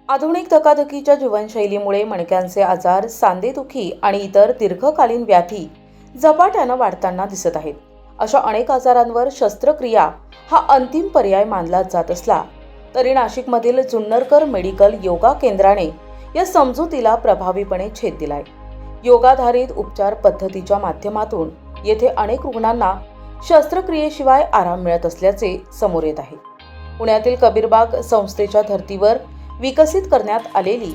आधुनिक धकाधकीच्या जीवनशैलीमुळे मणक्यांचे आजार, सांधेदुखी आणि इतर दीर्घकालीन व्याधी झपाट्यानं वाढताना दिसत आहेत. अशा अनेक आजारांवर शस्त्रक्रिया हा अंतिम पर्याय मानला जात असला तरी नाशिकमधील जुन्नरकर मेडिकल योगा केंद्राने या समजुतीला प्रभावीपणे छेद दिलाय. योगाधारित उपचार पद्धतीच्या माध्यमातून येथे अनेक रुग्णांना शस्त्रक्रियेशिवाय आराम मिळत असल्याचे समोर येत आहे. पुण्यातील कबीरबाग संस्थेच्या धर्तीवर विकसित करण्यात आलेली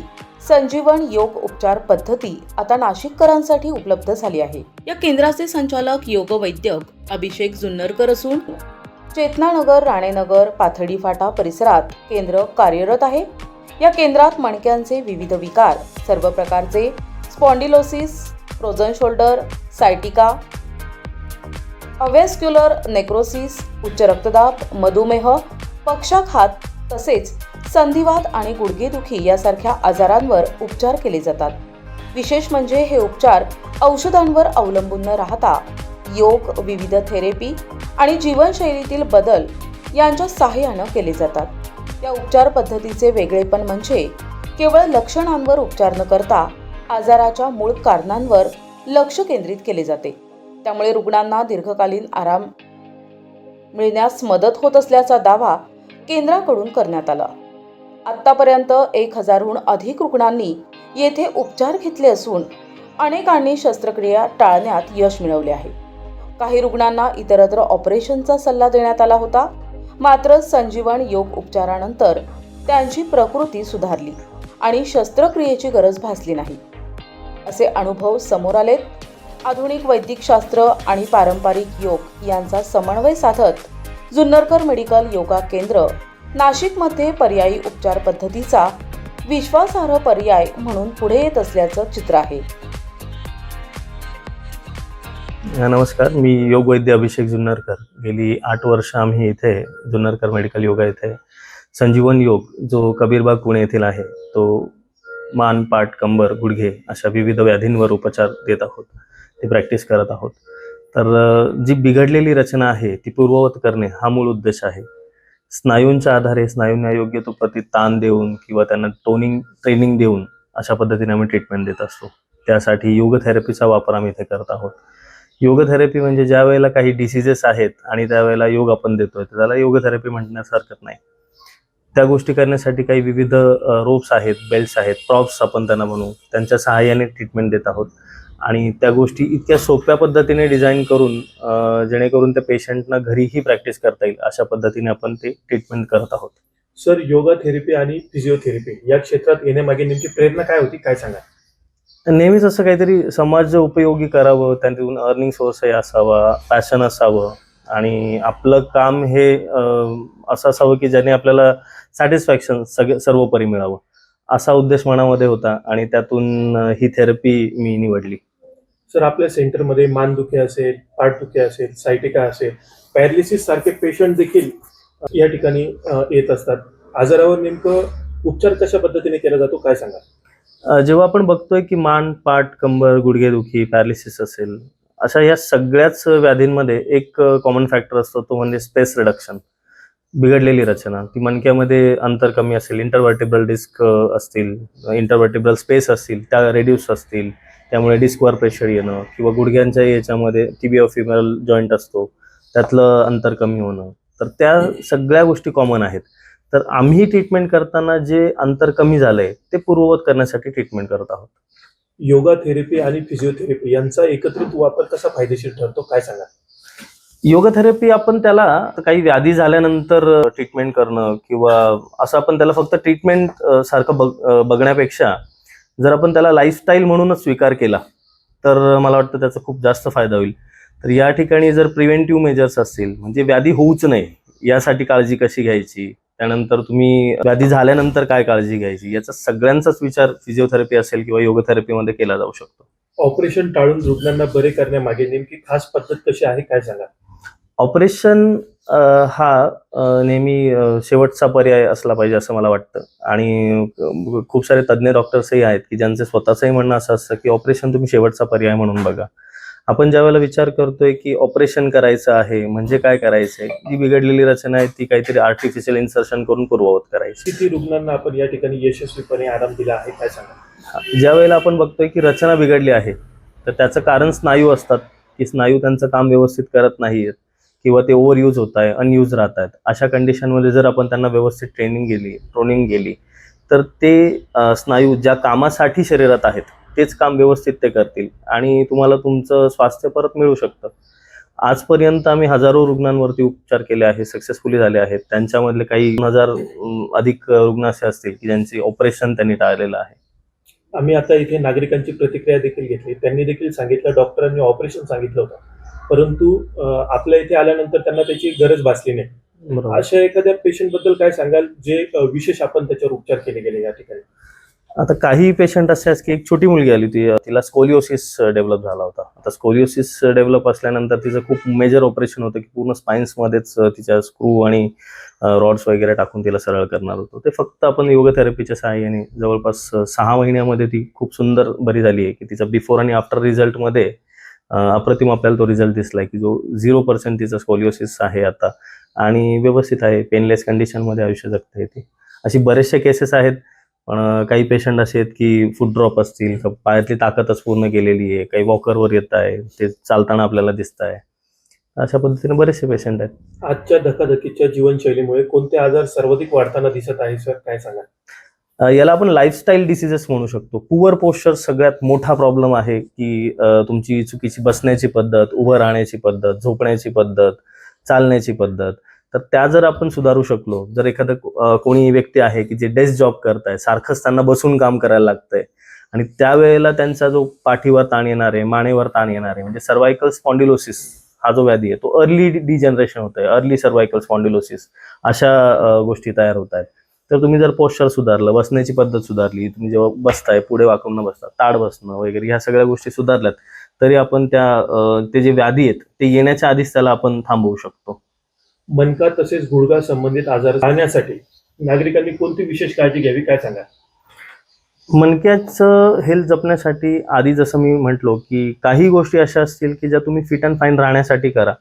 संजीवन योग उपचार पद्धती आता नाशिककरांसाठी उपलब्ध झाली आहे. या केंद्राचे संचालक योग वैद्यक अभिषेक जुन्नरकर असून चेतनानगर, राणेनगर, पाथडी फाटा परिसरात केंद्र कार्यरत आहे. या केंद्रात मणक्यांचे विविध विकार, सर्व प्रकारचे spondylosis, frozen shoulder, sciatica, avascular necrosis, उच्च रक्तदाब, मधुमेह, पक्षाघात तसेच संधिवात आणि गुडघेदुखी यासारख्या आजारांवर उपचार केले जातात. विशेष म्हणजे हे उपचार औषधांवर अवलंबून न राहता योग, विविध थेरपी आणि जीवनशैलीतील बदल यांच्या सहाय्याने केले जातात. या उपचार पद्धतीचे वेगळेपण म्हणजे केवळ लक्षणांवर उपचार न करता आजाराच्या मूळ कारणांवर लक्ष केंद्रित केले जाते. त्यामुळे रुग्णांना दीर्घकालीन आराम मिळण्यास मदत होत असल्याचा दावा केंद्राकडून करण्यात आला. आतापर्यंत 1000हून अधिक रुग्णांनी येथे उपचार घेतले असून अनेकांनी शस्त्रक्रिया टाळण्यात यश मिळवले आहे. काही रुग्णांना इतरत्र ऑपरेशनचा सल्ला देण्यात आला होता. मात्र संजीवन योग उपचारानंतर त्यांची प्रकृती सुधारली आणि शस्त्रक्रियेची गरज भासली नाही, असे अनुभव समोर आलेत. आधुनिक वैद्यकशास्त्र आणि पारंपरिक योग यांचा समन्वय साधत जुन्नरकर मेडिकल योगा केंद्र नाशिकमध्ये पर्यायी उपचार पद्धतीचा विश्वासार्ह पर्याय म्हणून पुढे येत असल्याचं चित्र आहे. नमस्कार, मी योग वैद्य अभिषेक जुन्नरकर. गेली 8 वर्ष आम्ही इथे जुन्नरकर मेडिकल योगा येथे संजीवन योग जो कबीरबाग पुणे येथील आहे तो मान, पाठ, कंबर, गुडघे अशा विविध व्याधींवर उपचार देत आहोत. ते प्रॅक्टिस करत आहोत. तर जी बिघडलेली रचना आहे ती पूर्ववत करणे हा मूळ उद्देश आहे. स्नायूंच्या आधारे स्नायूंना योग्य तो प्रति ताण देऊन किंवा त्यांना ट्रेनिंग देऊन अशा पद्धतीने आम्ही ट्रीटमेंट देत असतो. त्यासाठी योग थेरपीचा वापर आम्ही इथे करत आहोत. योग थेरपी म्हणजे ज्या वेळेला काही डिसीजेस आहेत आणि त्यावेळेला योग आपण देतोय तर त्याला योग थेरपी म्हणण्यास हरकत नाही. त्या गोष्टी करण्यासाठी काही विविध रोप्स आहेत, बेल्ट्स आहेत, प्रॉप्स आपण त्यांना म्हणू, त्यांच्या सहाय्याने ट्रीटमेंट देत आहोत. आणि त्या गोष्टी इतक्या सोप्या पद्धतीने डिझाईन करून जेणेकरून त्या पेशंटना घरीही प्रॅक्टिस करता येईल अशा पद्धतीने आपण ते ट्रीटमेंट करत आहोत. सर, योगा थेरपी आणि फिजिओथेरपी या क्षेत्रात येण्यामागे नेमकी प्रेरणा काय होती, काय सांगा? नेहमीच असं काहीतरी समाज उपयोगी करावं, त्यातून अर्निंग सोर्सही असावा, पॅशन असावं आणि आपलं काम हे असं असावं की ज्याने आपल्याला सॅटिस्फॅक्शन सर्वोपरी मिळावं असा उद्देश मनामध्ये होता आणि त्यातून ही थेरपी मी निवडली. सर, आपल्या सेंटरमध्ये मानदुखी असेल, पाठदुखी असेल, सायटिका असेल, पॅरालिसिस सारखे पेशंट देखील या ठिकाणी येत असतात. आजारावर नेमकं उपचार कशा पद्धतीने केला जातो, काय सांगा? जेव्हा आपण बघतोय की मान, पाठ, कंबर, गुडघेदुखी, पॅरालिसिस असेल अशा या सगळ्याच व्याधींमध्ये एक कॉमन फॅक्टर असतो, तो म्हणजे स्पेस रिडक्शन. बिघडलेली रचना, ती मणक्यामध्ये अंतर कमी असेल, इंटरव्हर्टिब्रल डिस्क असतील, इंटरव्हर्टिब्रल स्पेस असतील त्या रेड्यूस असतील, त्यामुळे डिस्कवर प्रेशर येणं किंवा गुडघ्यांच्या याच्यामध्ये टिबियो फिमरल जॉईंट असतो त्यातलं अंतर कमी होणं, तर त्या सगळ्या गोष्टी कॉमन आहेत. तर आम्ही ट्रीटमेंट करताना जे अंतर कमी झालंय ते पूर्ववत करण्यासाठी ट्रीटमेंट करत आहोत. योगा थेरपी आणि फिजिओथेरपी यांचा एकत्रित वापर कसा फायदेशीर ठरतो, काय सांगा? योग थेरपी आपण त्याला काही व्याधी झाल्यानंतर ट्रीटमेंट करणं किंवा असं आपण त्याला फक्त ट्रीटमेंट सारखं बघण्यापेक्षा जर आपण त्याला लाईफस्टाईल म्हणूनच स्वीकार केला तर मला वाटतं त्याचा खूप जास्त फायदा होईल. तर या ठिकाणी जर प्रिव्हेंटिव्ह मेजर्स असतील, म्हणजे व्याधी होऊच नये यासाठी काळजी कशी घ्यायची, त्यानंतर तुम्ही व्याधी झाल्यानंतर काय काळजी घ्यायची, याचा सगळ्यांचाच विचार फिजिओथेरपी असेल किंवा योग थेरपीमध्ये केला जाऊ शकतो. ऑपरेशन टाळून रुग्णांना बरे करण्यामागे नेमकी खास पद्धत कशी आहे, काय सांगा? ऑपरेशन हा नेहमी शेवटचा पर्याय असला पाहिजे असं मला वाटतं. आणि खूप सारे तज्ज्ञ डॉक्टर्सही आहेत की ज्यांचं स्वतःचंही म्हणणं असं असतं की ऑपरेशन तुम्ही शेवटचा पर्याय म्हणून बघा. आपण ज्यावेळेला विचार करतोय की ऑपरेशन करायचं आहे म्हणजे काय करायचंय, जी बिघडलेली रचना आहे ती काहीतरी आर्टिफिशियल इन्सर्शन करून पूर्ववत करायची. किती रुग्णांना आपण या ठिकाणी यशस्वीपणे आराम दिला आहे, काय सांगा? ज्या वेळेला आपण बघतोय की रचना बिघडली आहे तर त्याचं कारण स्नायू असतात, की स्नायू त्यांचं काम व्यवस्थित करत नाहीत किंवा ते ओव्हर यूज होत आहे, अनयूज राहत आहेत. अशा कंडिशनमध्ये जर आपण त्यांना व्यवस्थित ट्रेनिंग गेली तर ते स्नायू ज्या कामासाठी शरीरात आहेत तेच काम व्यवस्थित ते करतील आणि तुम्हाला तुमचं स्वास्थ्य परत मिळू शकतं. आजपर्यंत आम्ही हजारो रुग्णांवरती उपचार केले आहे, सक्सेसफुली झाले आहेत. त्यांच्यामधले काही 2,000 अधिक रुग्ण असे असतील की ज्यांचे ऑपरेशन त्यांनी टाळलेलं आहे. आम्ही आता इथे नागरिकांची प्रतिक्रिया देखील घेतली. त्यांनी देखील सांगितलं डॉक्टरांनी ऑपरेशन सांगितलं होतं, परंतु आपल्या इथे आल्यानंतर त्यांना त्याची गरज भासली नाही. बरोबर. अशा एखाद्या पेशंट बद्दल काय सांगाल जे विशेष आपण त्याच्यावर उपचार केले गेले या ठिकाणी? आता काही पेशंट असे आहेत की एक छोटी मुलगी आली होती, तिला स्कोलिओसिस डेव्हलप झाला होता. आता स्कोलिओसिस डेव्हलप असल्यानंतर तिचं खूप मेजर ऑपरेशन होतं की पूर्ण स्पाइन्समध्येच तिच्या स्क्रू आणि रॉड्स वगैरे टाकून तिला सरळ करणार होतो. ते फक्त आपण योग थेरपीच्या सहाय्याने जवळपास 6 महिन्यामध्ये ती खूप सुंदर बरी झाली आहे, की तिचा बिफोर आणि आफ्टर रिझल्टमध्ये अप्रतिम आपल्याला तो रिझल्ट दिसलाय की जो 0% तिचा स्कोलिओसिस आहे आता आणि व्यवस्थित आहे, पेनलेस कंडिशनमध्ये आयुष्य जगते ती. अशी बरेचसे केसेस आहेत. पण काही पेशंट असे आहेत की फूट ड्रॉप असतील, पायातली ताकदच पूर्ण गेलेली आहे, काही वॉकरवर येत आहे, ते चालताना आपल्याला दिसत आहे. अशा पद्धतीने बरेचसे पेशंट आहेत. आजच्या धकाधकीच्या जीवनशैलीमुळे कोणते आजार सर्वाधिक वाढताना दिसत आहे सर, काय सांगा? याला आपण लाईफस्टाईल डिसीजेस म्हणू शकतो. पुअर पोश्चर सगळ्यात मोठा प्रॉब्लेम आहे की तुमची चुकीची बसण्याची पद्धत, उभं राहण्याची पद्धत, झोपण्याची पद्धत, चालण्याची पद्धत. तर त्या जर आपण सुधारू शकलो, जर एखादं कोणी व्यक्ती आहे की जे डेस्क जॉब करताय, सारखंच त्यांना बसून काम करायला लागतंय आणि त्यावेळेला त्यांचा जो पाठीवर ताण येणार आहे, मानेवर ताण येणार आहे, म्हणजे सर्वायकल स्पॉन्डिलोसिस हा जो व्याधी आहे तो अर्ली डिजनरेशन होत आहे, अर्ली सर्वायकल स्पॉन्डिलोसिस अशा गोष्टी तयार होत आहेत. तर तुम्ही जर पोश्चर सुधारलं, बसण्याची पद्धत सुधारली, तुम्ही जेव्हा बसताय पुढे वाकून न बसता ताड बसणं वगैरे ह्या सगळ्या गोष्टी सुधारल्यात तरी आपण ते जे व्याधी आहेत ते येण्याच्या आधीच त्याला आपण थांबवू शकतो. मनका तसेच गुडघा संबंधित आजार टाळण्यासाठी नागरिकांनी कोणती विशेष काळजी घ्यावी, काय सांगा? मणक्याचं हेल्थ जपण्यासाठी आधी जसं मी म्हटलो की काही गोष्टी अशा असतील की ज्या तुम्ही फिट अँड फाईन राहण्यासाठी करा.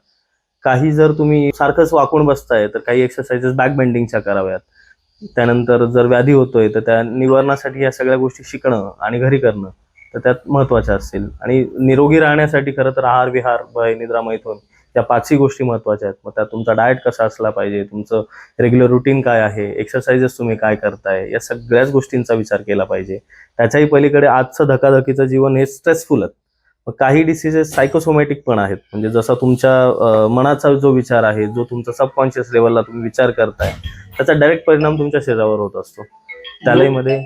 काही जर तुम्ही सारखंच वाकून बसताय तर काही एक्सरसाइजेस बॅक बेंडिंगच्या कराव्यात. त्यानंतर जर व्याधी होतोय तर त्या निवारणासाठी या सगळ्या गोष्टी शिकणं आणि घरी करणं तर त्यात महत्त्वाच्या असतील. आणि निरोगी राहण्यासाठी खरं तर आहार विहार, भय, निद्रा, मैथुन या 5ही गोष्टी महत्त्वाच्या आहेत. मग त्यात तुमचा डाएट कसा असला पाहिजे, तुमचं रेग्युलर रुटीन काय आहे, एक्सरसाइजेस तुम्ही काय करताय, या सगळ्याच गोष्टींचा विचार केला पाहिजे. त्याच्याही पलीकडे आजचं धकाधकीचं जीवन हे स्ट्रेसफुल आहे. मग काही डिसिजेस सायकोसोमॅटिक पण आहेत, म्हणजे जसा तुमच्या मनाचा जो विचार आहे, जो तुमचा सबकॉन्शियस लेवलला तुम्ही विचार करताय त्याचा डायरेक्ट परिणाम तुमच्या शरीरावर होत असतो. त्यालाही मध्ये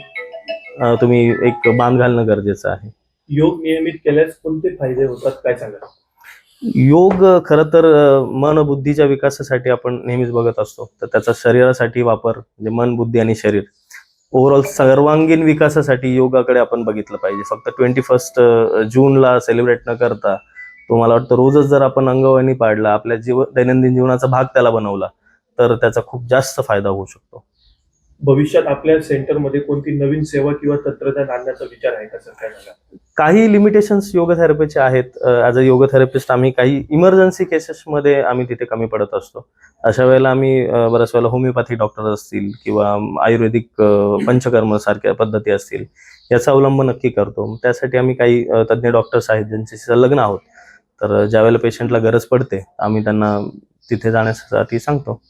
तुम्ही एक बांध घालणं गरजेचं आहे. योग नियमित केल्यास कोणते फायदे होतात, काय सांगा? योग खरं तर मन बुद्धीच्या विकासासाठी आपण नेहमीच बघत असतो, तर त्याचा शरीरासाठी वापर म्हणजे मन, बुद्धी आणि शरीर ओव्हरऑल सर्वांगीण विकासासाठी योगाकडे आपण बघितलं पाहिजे. फक्त 21 जूनला सेलिब्रेट न करता तो मला वाटतं रोजच जर आपण अंगवळणी पाडला, आपल्या दैनंदिन जीवनाचा भाग त्याला बनवला तर त्याचा खूप जास्त फायदा होऊ शकतो. भविष्यात आपल्या सेंटरमध्ये कोणती नवीन सेवा किंवा तंत्रज्ञान आणण्याचा विचार आहे का सर, काय सांगा? काही लिमिटेशन्स योग थेरपीचे आहेत. ॲज अ योग थेरपिस्ट आम्ही काही इमर्जन्सी केसेसमध्ये आम्ही तिथे कमी पडत असतो. अशा वेळेला आम्ही बऱ्याच वेळेला होमिओपॅथी डॉक्टर असतील किंवा आयुर्वेदिक पंचकर्म सारख्या पद्धती असतील याचा अवलंब नक्की करतो. त्यासाठी आम्ही काही तज्ज्ञ डॉक्टर्स आहेत ज्यांच्याशी संलग्न आहोत. तर ज्या वेळेला पेशंटला गरज पडते आम्ही त्यांना तिथे जाण्यासाठी सांगतो.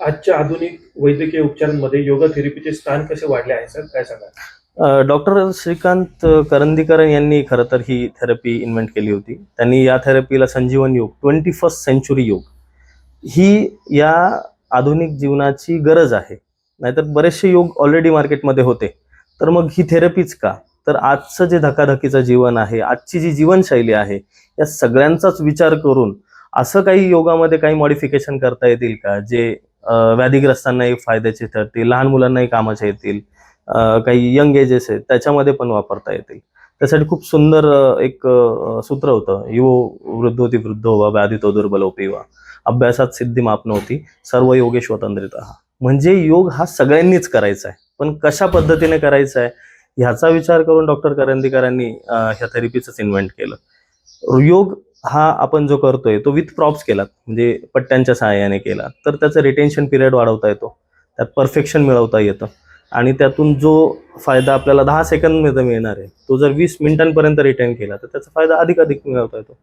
आजच्या आधुनिक वैद्यकीय उपचारांमध्ये योगा थेरपीचे स्थान कसे वाढले आहे सर, काय सांगा? डॉक्टर श्रीकांत करंदीकर यांनी खरं तर ही थेरपी इन्व्हेंट केली होती. त्यांनी या थेरपीला संजीवन योग, 21st सेंचुरी योग ही या आधुनिक जीवनाची गरज आहे. नाहीतर बरेचसे योग ऑलरेडी मार्केटमध्ये होते, तर मग ही थेरपीच का? तर आजचं जे धकाधकीचं जीवन आहे, आजची जी जीवनशैली आहे, या सगळ्यांचाच विचार करून असं काही योगामध्ये काही मॉडिफिकेशन करता येतील का जे व्याधीग्रस्तांनाही फायद्याचे ठरतील, लहान मुलांनाही कामाचे येतील, काही यंग एजेस आहेत त्याच्यामध्ये पण वापरता येतील. त्यासाठी खूप सुंदर एक सूत्र होतं, युवो वृद्धोती वृद्धो वा व्याधितो दुर्बलोपी वा अभ्यासात सिद्धी माप नव्हती सर्व योगे स्वतंत्रितः. म्हणजे योग हा सगळ्यांनीच करायचा आहे, पण कशा पद्धतीने करायचा आहे ह्याचा विचार करून डॉक्टर करंदीकरांनी ह्या थेरपीचंच इन्व्हेंट केलं. योग हा आपण जो करतोय तो विथ प्रॉप्स केला, म्हणजे पट्ट्यांच्या सहाय्याने केला, तर त्याचं रिटेन्शन पिरियड वाढवता येतो, त्यात परफेक्शन मिळवता येतं आणि त्यातून जो फायदा आपल्याला 10 सेकंदमध्ये मिळणार आहे तो जर 20 मिनिटांपर्यंत रिटेन केला तर त्याचा फायदा अधिक मिळवता येतो.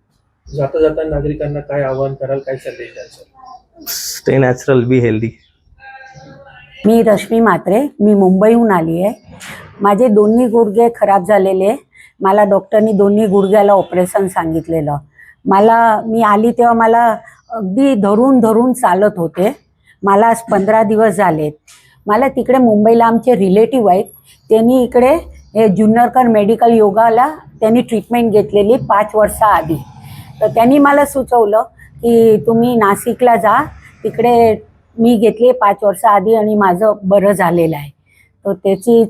जाता जाता नागरिकांना काय आवाहन कराल, काय संदेश द्याल sir? Stay natural, be healthy. मी रश्मी म्हात्रे, मी मुंबईहून आली आहे. माझे दोन्ही गुडघे खराब झालेले. मला डॉक्टरनी दोन्ही गुडघ्याला ऑपरेशन सांगितलेलं. मी आली तेव्हा मला अगदी धरून धरून चालत होते. मला आज 15 दिवस झालेत. मला तिकडे मुंबईला आमचे रिलेटिव्ह आहेत, त्यांनी इकडे हे जुन्नरकर मेडिकल योगाला त्यांनी ट्रीटमेंट घेतलेली 5 वर्षाआधी. तर त्यांनी मला सुचवलं की तुम्ही नाशिकला जा, तिकडे मी घेतले 5 वर्षाआधी आणि माझं बरं झालेलं आहे. तर त्याची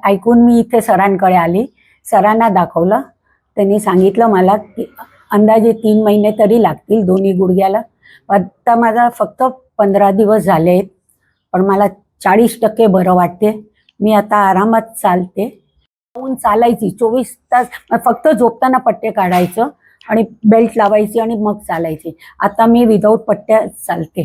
ऐकून मी इथे सरांकडे आली, सरांना दाखवलं. त्यांनी सांगितलं मला की अंदाजे 3 महिने तरी लागतील दोन्ही गुडघ्याला. आता माझा फक्त 15 दिवस झाले आहेत, पण मला 40% बरं वाटते. मी आता आरामात चालते. चालायची 24 तास, फक्त झोपताना पट्टे काढायचं आणि बेल्ट लावायची आणि मग चालायची. आता मी विदाऊट पट्ट्या चालते.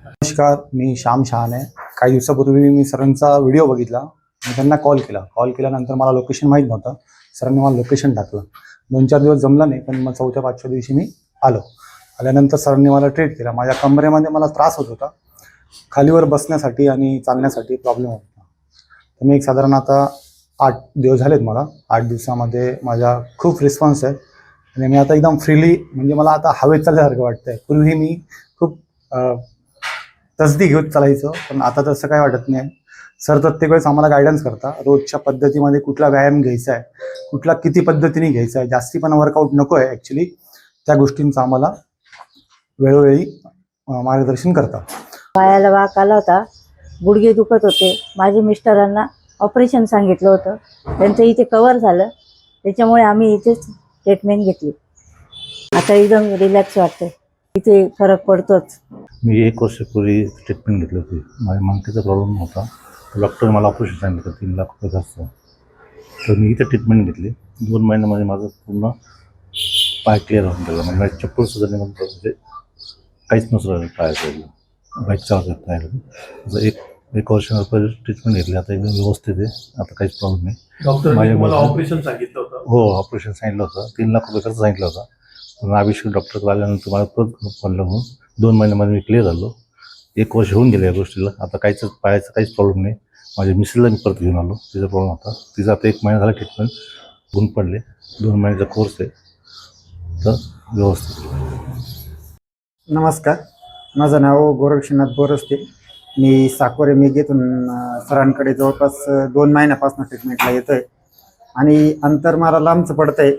नमस्कार, मी श्याम शहाणे. काही दिवसापूर्वी मी सरांचा व्हिडिओ बघितला. मी त्यांना कॉल केल्यानंतर मला लोकेशन माहीत नव्हतं. सरांनी मला लोकेशन टाकलं. 2-4 दिवस जमलं नाही, पण मग 4थ्या-5व्या दिवशी मी आल्यानंतर सरांनी मला ट्रीट केला. माझ्या कमरेमध्ये मला त्रास होत होता, खालीवर बसण्यासाठी आणि चालण्यासाठी प्रॉब्लेम होत होता. तर मी साधारण आता 8 दिवस झालेत मला. 8 दिवसामध्ये माझा खूप रिस्पॉन्स आहे आणि मी आता एकदम फ्रीली, म्हणजे मला आता हवेत चालल्यासारखं वाटतंय. पूर्वी मी खूप तसदी घेऊन चालायचं, पण आता तसं काय वाटत नाही. सर प्रत्येक वेळेस आम्हाला गायडन्स करता, रोजच्या पद्धतीमध्ये कुठला व्यायाम घ्यायचा आहे, कुठला किती पद्धतीने घ्यायचा आहे, जास्ती पण वर्कआउट नको आहे ॲक्च्युली, त्या गोष्टींचं आम्हाला वेळोवेळी मार्गदर्शन करतात. पायाला वाक आला होता, गुडघे दुखत होते. माझ्या मिस्टरांना ऑपरेशन सांगितलं होतं, त्यांचं इथे कव्हर झालं, त्याच्यामुळे आम्ही इथेच ट्रीटमेंट घेतली. आता एकदम रिलॅक्स वाटतं, इथे फरक पडतोच. मी 1 वर्षापूर्वी ट्रीटमेंट घेतली होती. माझ्या मानकेचा प्रॉब्लेम होता. डॉक्टरने मला ऑपरेशन सांगितलं, 3 लाख रुपये खर्च. तर मी इथे ट्रीटमेंट घेतली. 2 महिन्यामध्ये माझं पूर्ण पाय क्लिअर होऊन गेला. म्हणजे माझी चप्पल सुद्धा नाही, म्हणजे काहीच नसलं पायाचं, बाईक चालवत पायाला. एक वर्षापूर्वी ट्रीटमेंट घेतली. आता एकदम व्यवस्थित आहे, आता काहीच प्रॉब्लेम नाही. डॉक्टरने मला ऑपरेशन सांगितलं होतं? हो, ऑपरेशन सांगितलं होतं. 3 लाख रुपये खर्च सांगितलं होता. पण अभिषेक डॉक्टर आल्यानंतर मला परत पडलं म्हणून 2 महिन्यामध्ये मी क्लिअर झालो. 1 वर्ष होऊन गेलं या गोष्टीला. आता पायाचा काहीच प्रॉब्लेम नाही. माझ्या मिसेसला मी परत घेऊन आलो, तिचा प्रॉब्लेम होता. तिचा आता 1 महिना झाला ट्रीटमेंट, गुण पडले. 2 महिन्याचा कोर्स आहे, तर व्यवस्थित. नमस्कार, माझं नाव गोरक्षनाथ बोरस्ते. मी साकोरे मेघेतून सरांकडे जवळपास 2 महिन्यापासून ट्रीटमेंटला येतो आहे आणि अंतर मला लांबचं पडतं आहे.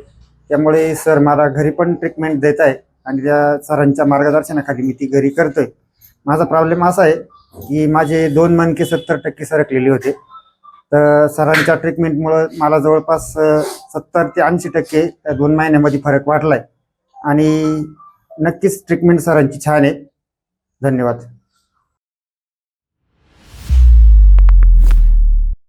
त्यामुळे सर मला घरी पण ट्रीटमेंट देत आहे आणि त्या सरांच्या मार्गदर्शनाखाली मी ती घरी करतो आहे. माझा प्रॉब्लेम असा आहे की माझे 2 मणके 70% सरकलेले होते. तर सरांच्या ट्रीटमेंटमुळं मला जवळपास 70 ते 80% त्या 2 महिन्यामध्ये फरक वाटला आहे आणि नक्कीच ट्रीटमेंट सरांची छान आहे. धन्यवाद.